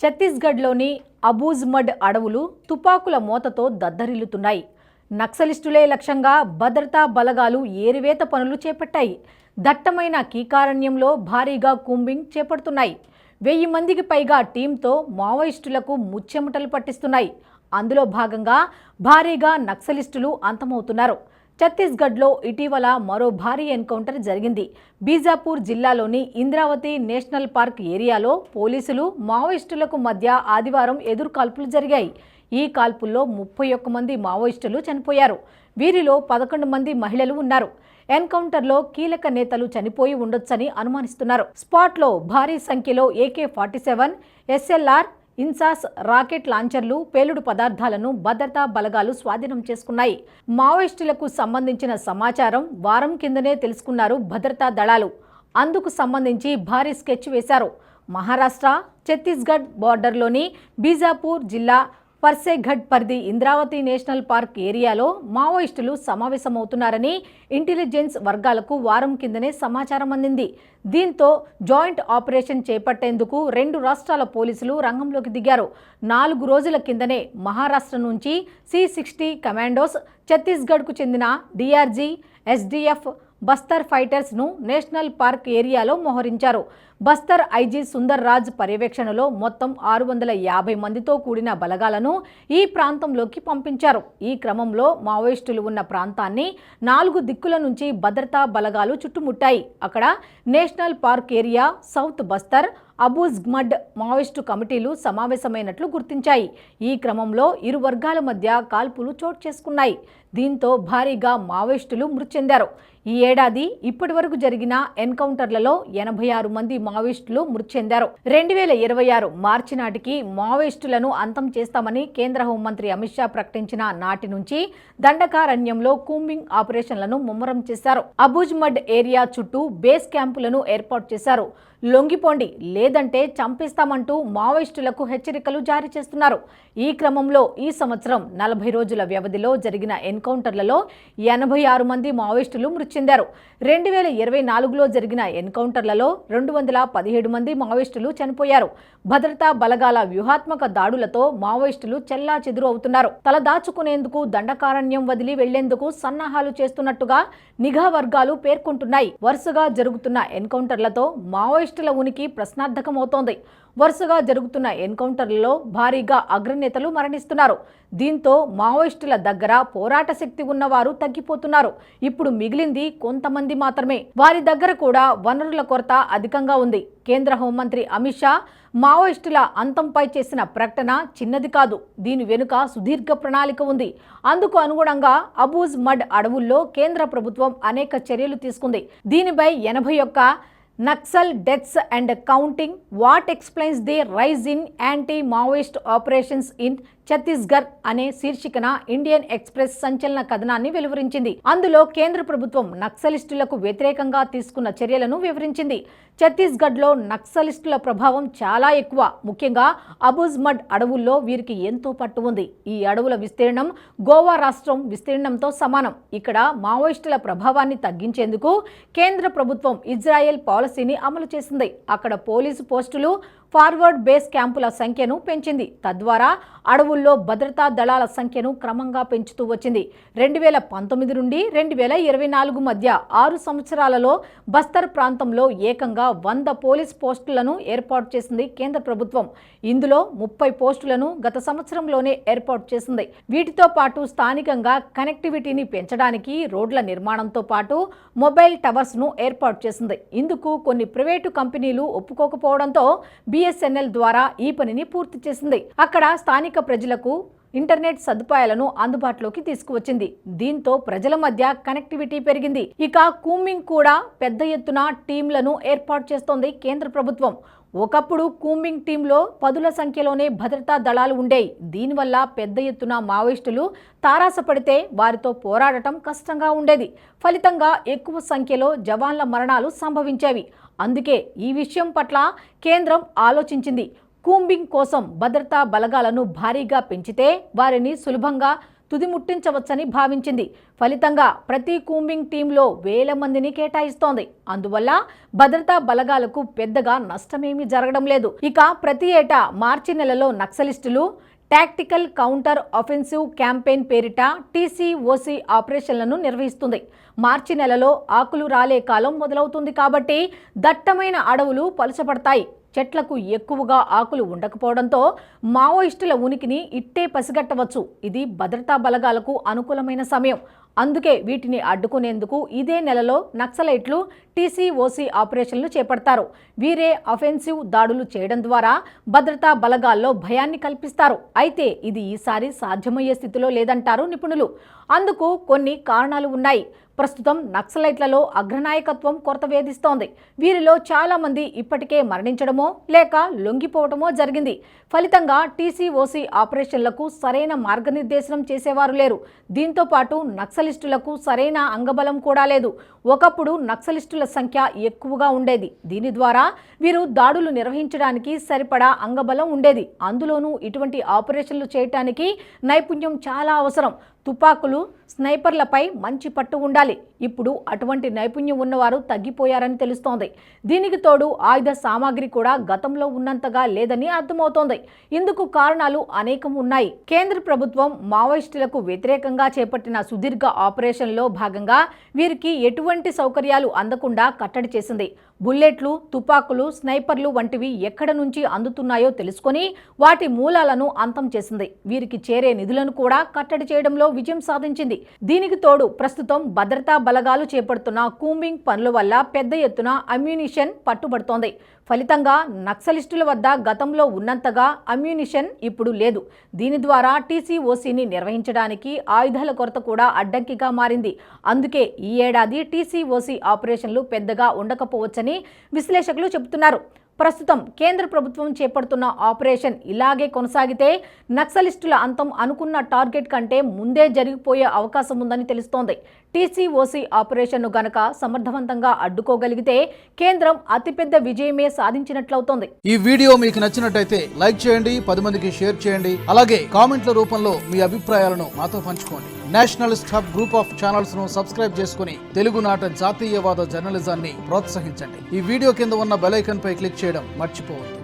ఛత్తీస్గఢ్లోని అబూజ్మడ్ అడవులు తుపాకుల మోతతో దద్దరిల్లుతున్నాయి. నక్సలిస్టులే లక్ష్యంగా భద్రతా బలగాలు ఏరివేత పనులు చేపట్టాయి. దట్టమైన కీకారణ్యంలో భారీగా కూంబింగ్ చేపడుతున్నాయి. 1000 మందికి పైగా టీంతో మావోయిస్టులకు ముచ్చెమటలు పట్టిస్తున్నాయి. అందులో భాగంగా భారీగా నక్సలిస్టులు అంతమవుతున్నారు. ఛత్తీస్గఢ్లో ఇటీవల మరో భారీ ఎన్కౌంటర్ జరిగింది. బీజాపూర్ జిల్లాలోని ఇంద్రావతి నేషనల్ పార్క్ ఏరియాలో పోలీసులు మావోయిస్టులకు మధ్య ఆదివారం ఎదురుకాల్పులు జరిగాయి. ఈ కాల్పుల్లో 31 మంది మావోయిస్టులు చనిపోయారు. వీరిలో 11 మంది మహిళలు ఉన్నారు. ఎన్కౌంటర్లో కీలక నేతలు చనిపోయి ఉండొచ్చని అనుమానిస్తున్నారు. స్పాట్లో భారీ సంఖ్యలో AK-47, SLR, ఇన్సాస్ రాకెట్ లాంచర్లు, పేలుడు పదార్థాలను భద్రతా బలగాలు స్వాధీనం చేసుకున్నాయి. మావోయిస్టులకు సంబంధించిన సమాచారం వారం కిందనే తెలుసుకున్నారు భద్రతా దళాలు. అందుకు సంబంధించి భారీ స్కెచ్ వేశారు. మహారాష్ట్ర, ఛత్తీస్గఢ్ బోర్డర్లోని బీజాపూర్ జిల్లా పర్సేఘడ్ పరిధి ఇంద్రావతి నేషనల్ పార్క్ ఏరియాలో మావోయిస్టులు సమావేశమవుతున్నారని ఇంటెలిజెన్స్ వర్గాలకు వారం కిందనే సమాచారం అందింది. దీంతో జాయింట్ ఆపరేషన్ చేపట్టేందుకు 2 రాష్ట్రాల పోలీసులు రంగంలోకి దిగారు. 4 రోజుల కిందనే మహారాష్ట్ర నుంచి C-60 కమాండోస్, ఛత్తీస్గఢ్కు చెందిన DRG, SDF, బస్తర్ ఫైటర్స్ను నేషనల్ పార్క్ ఏరియాలో మోహరించారు. బస్తర్ ఐజీ సుందర్ రాజ్ పర్యవేక్షణలో మొత్తం 650 మందితో కూడిన బలగాలను ఈ ప్రాంతంలోకి పంపించారు. ఈ క్రమంలో మావోయిస్టులు ఉన్న ప్రాంతాన్ని 4 దిక్కుల నుంచి భద్రతా బలగాలు చుట్టుముట్టాయి. అక్కడ national park area, south Bastar, Abujhmarh Maoist కమిటీలు సమావేశమైనట్లు గుర్తించాయి. ఈ క్రమంలో ఇరు వర్గాల మధ్య కాల్పులు చోటు చేసుకున్నాయి. దీంతో భారీగా మావోయిస్టులు మృతి చెందారు. ఈ ఏడాది ఇప్పటి వరకు జరిగిన ఎన్కౌంటర్లలో 86 మంది మావోయిస్టులు మృతి చెందారు. 2026 మార్చి నాటికి మావోయిస్టులను అంతం చేస్తామని కేంద్ర హోంమంత్రి అమిత్ షా ప్రకటించిన నాటి నుంచి దండకారణ్యంలో కూంబింగ్ ఆపరేషన్లను ముమ్మరం చేశారు. అబూజ్మడ్ ఏరియా చుట్టూ బేస్ క్యాంపులను ఏర్పాటు చేశారు. లొంగిపోండి లేదంటే చంపేస్తామంటూ మావోయిస్టులకు హెచ్చరికలు జారీ చేస్తున్నారు. ఈ క్రమంలో ఈ సంవత్సరం 40 రోజుల వ్యవధిలో జరిగిన ఎన్కౌంటర్లలో 86 మంది మావోయిస్టులు మృతి చెందారు. 2024లో జరిగిన ఎన్కౌంటర్లలో 217 మంది మావోయిస్టులు చనిపోయారు. భద్రతా బలగాల వ్యూహాత్మక దాడులతో మావోయిస్టులు చెల్లాచెదురు అవుతున్నారు. తలదాచుకునేందుకు దండకారణ్యం వదిలి వెళ్లేందుకు సన్నాహాలు చేస్తున్నట్టుగా నిఘా వర్గాలు పేర్కొంటున్నాయి. వరుసగా జరుగుతున్న ఎన్కౌంటర్లతో మావోయిస్టుల ఉనికి ప్రశ్నార్థకమవుతోంది. వరుసగా జరుగుతున్న ఎన్కౌంటర్లలో భారీగా అగ్రనేతలు మరణిస్తున్నారు. దీంతో మావోయిస్టుల దగ్గర పోరాట శక్తి ఉన్నవారు తగ్గిపోతున్నారు. ఇప్పుడు మిగిలింది కొంతమంది మాత్రమే. వారి దగ్గర కూడా వనరుల కొరత అధికంగా ఉంది. కేంద్ర హోంమంత్రి అమిత్ షా మావోయిస్టుల అంతంపై చేసిన ప్రకటన చిన్నది కాదు. దీని వెనుక సుదీర్ఘ ప్రణాళిక ఉంది. అందుకు అనుగుణంగా అబూజ్మడ్ అడవుల్లో కేంద్ర ప్రభుత్వం అనేక చర్యలు తీసుకుంది. దీనిపై 81 Naxal deaths and counting, what explains the rise in anti Maoist operations in Chhattisgarh అనే శీర్షికన ఇండియన్ ఎక్స్ప్రెస్ సంచలన కథనాన్ని వెలువరించింది. అందులో కేంద్ర ప్రభుత్వం నక్సలిస్టులకు వ్యతిరేకంగా తీసుకున్న చర్యలను వివరించింది. ఛత్తీస్గఢ్లో నక్సలిస్టుల ప్రభావం చాలా ఎక్కువ. ముఖ్యంగా అబూజ్మడ్ అడవుల్లో వీరికి ఎంతో పట్టు ఉంది. ఈ అడవుల విస్తీర్ణం గోవా రాష్ట్రం విస్తీర్ణంతో సమానం. ఇక్కడ మావోయిస్టుల ప్రభావాన్ని తగ్గించేందుకు కేంద్ర ప్రభుత్వం ఇజ్రాయెల్ పాలసీని అమలు చేసింది. అక్కడ పోలీసు పోస్టులు, ఫార్వర్డ్ బేస్ క్యాంపుల సంఖ్యను పెంచింది. తద్వారా అడవుల్లో భద్రతా దళాల సంఖ్యను క్రమంగా పెంచుతూ వచ్చింది. 2019 నుండి 2024 మధ్య 6 సంవత్సరాలలో బస్తర్ ప్రాంతంలో ఏకంగా 100 పోలీస్ పోస్టులను ఏర్పాటు చేసింది కేంద్ర ప్రభుత్వం. ఇందులో 30 పోస్టులను గత సంవత్సరంలోనే ఏర్పాటు చేసింది. వీటితో పాటు స్థానికంగా కనెక్టివిటీని పెంచడానికి రోడ్ల నిర్మాణంతో పాటు మొబైల్ టవర్స్ను ఏర్పాటు చేసింది. ఇందుకు కొన్ని ప్రైవేటు కంపెనీలు ఒప్పుకోకపోవడంతో BSNL ద్వారా ఈ పనిని పూర్తి చేసింది. అక్కడ స్థానిక ప్రజలకు ఇంటర్నెట్ సదుపాయాలను అందుబాటులోకి తీసుకువచ్చింది. దీంతో ప్రజల మధ్య కనెక్టివిటీ పెరిగింది. ఇక కూంబింగ్ కూడా పెద్ద ఎత్తున టీంలను ఏర్పాటు చేస్తోంది కేంద్ర ప్రభుత్వం. ఒకప్పుడు కూంబింగ్ టీంలో 10ల సంఖ్యలోనే భద్రతా దళాలు ఉండేవి. దీనివల్ల పెద్ద ఎత్తున మావోయిస్టులు తారాసపడితే వారితో పోరాడటం కష్టంగా ఉండేది. ఫలితంగా ఎక్కువ సంఖ్యలో జవాన్ల మరణాలు సంభవించేవి. అందుకే ఈ విషయం పట్ల కేంద్రం ఆలోచించింది. కూంబింగ్ కోసం భద్రతా బలగాలను భారీగా పెంచితే వారిని సులభంగా తుదిముట్టించవచ్చని భావించింది. ఫలితంగా ప్రతి కూంబింగ్ టీంలో వేల మందిని కేటాయిస్తోంది. అందువల్ల భద్రతా బలగాలకు పెద్దగా నష్టమేమీ జరగడం లేదు. ఇక ప్రతి ఏటా మార్చి నెలలో నక్సలిస్టులు టాక్టికల్ కౌంటర్ ఆఫెన్సివ్ క్యాంపెయిన్ పేరిట TCOC ఆపరేషన్లను నిర్వహిస్తుంది. మార్చి నెలలో ఆకులు రాలే కాలం మొదలవుతుంది కాబట్టి దట్టమైన అడవులు పలుచబడతాయి. చెట్లకు ఎక్కువగా ఆకులు ఉండకపోవడంతో మావోయిస్టుల ఉనికిని ఇట్టే పసిగట్టవచ్చు. ఇది భద్రతా బలగాలకు అనుకూలమైన సమయం. అందుకే వీటిని అడ్డుకునేందుకు ఇదే నెలలో నక్సలైట్లు TCOC ఆపరేషన్లు చేపడతారు. వీరే అఫెన్సివ్ దాడులు చేయడం ద్వారా భద్రతా బలగాల్లో భయాన్ని కల్పిస్తారు. అయితే ఇది ఈసారి సాధ్యమయ్యే స్థితిలో లేదంటారు నిపుణులు. అందుకు కొన్ని కారణాలు ఉన్నాయి. ప్రస్తుతం నక్సలైట్లలో అగ్రనాయకత్వం కొరత వేధిస్తోంది. వీరిలో చాలా మంది ఇప్పటికే మరణించడమో లేక లొంగిపోవటమో జరిగింది. ఫలితంగా TCOC ఆపరేషన్లకు సరైన మార్గనిర్దేశనం చేసేవారు లేరు. దీంతో పాటు నక్సలిస్టులకు సరైన అంగబలం కూడా లేదు. ఒకప్పుడు నక్సలిస్టుల సంఖ్య ఎక్కువగా ఉండేది. దీని ద్వారా వీరు దాడులు నిర్వహించడానికి సరిపడా అంగబలం ఉండేది. అందులోనూ ఇటువంటి ఆపరేషన్లు చేయటానికి నైపుణ్యం చాలా అవసరం. తుపాకులు, స్నైపర్లపై మంచి పట్టు ఉండాలి. ఇప్పుడు అటువంటి నైపుణ్యం ఉన్నవారు తగ్గిపోయారని తెలుస్తోంది. దీనికి తోడు ఆయుధ సామాగ్రి కూడా గతంలో ఉన్నంతగా లేదని అర్థమవుతోంది. ఇందుకు కారణాలు అనేకం ఉన్నాయి. కేంద్ర ప్రభుత్వం మావోయిస్టులకు వ్యతిరేకంగా చేపట్టిన సుదీర్ఘ ఆపరేషన్లో భాగంగా వీరికి ఎటువంటి సౌకర్యాలు అందకుండా కట్టడి చేసింది. బుల్లెట్లు, తుపాకులు, స్నైపర్లు వంటివి ఎక్కడ నుంచి అందుతున్నాయో తెలుసుకొని వాటి మూలాలను అంతం చేసింది. వీరికి చేరే నిధులను కూడా కట్టడి చేయడంలో విజయం సాధించింది. దీనికి తోడు ప్రస్తుతం భద్రతా బలగాలు చేపడుతున్న కూంబింగ్ పనుల వల్ల పెద్ద ఎత్తున అమ్యునిషన్ పట్టుబడుతోంది. ఫలితంగా నక్సలిస్టుల వద్ద గతంలో ఉన్నంతగా అమ్యునిషన్ ఇప్పుడు లేదు. దీని ద్వారా TCOCని నిర్వహించడానికి ఆయుధాల కొరత కూడా అడ్డంకిగా మారింది. అందుకే ఈ ఏడాది TCOC ఆపరేషన్లు పెద్దగా ఉండకపోవచ్చని విశ్లేషకులు చెబుతున్నారు. ప్రస్తుతం కేంద్ర ప్రభుత్వం చేపడుతున్న ఆపరేషన్ ఇలాగే కొనసాగితే నక్సలిస్టుల అంతం అనుకున్న టార్గెట్ కంటే ముందే జరిగిపోయే అవకాశం ఉందని తెలుస్తోంది. TCOC ఆపరేషన్ను గనక సమర్థవంతంగా అడ్డుకోగలిగితే కేంద్రం అతిపెద్ద విజయమే సాధించినట్లవుతోంది. ఈ వీడియో మీకు నచ్చినట్టయితే లైక్ చేయండి, 10 మందికి షేర్ చేయండి. అలాగే కామెంట్ల రూపంలో మీ అభిప్రాయాలను మాతో పంచుకోండి. Nationalist hub group of channels ను సబ్స్క్రైబ్ చేసుకుని తెలుగునాట జాతీయవాద జర్నలిజాన్ని ప్రోత్సహించండి. ఈ వీడియో కింద ఉన్న బెల్ ఐకాన్ పై క్లిక్ చేయడం మర్చిపోవద్దు.